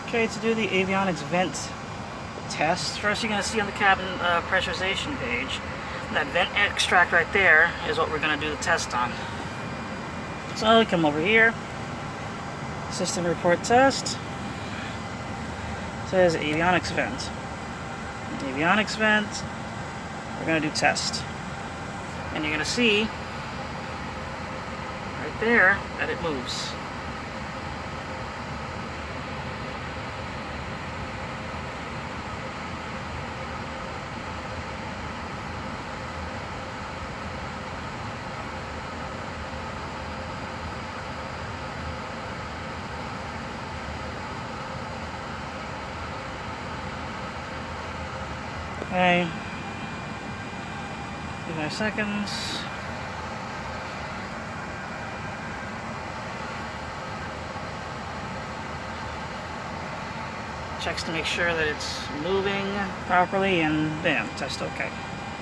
Okay, to do the avionics vent test, first you're going to see on the cabin pressurization page, that vent extract right there is what we're going to do the test on. So we come over here, system report test, it says avionics vent. Avionics vent, we're going to do test. And you're going to see right there that it moves. Okay, 5 seconds. Checks to make sure that it's moving properly, and bam, test okay.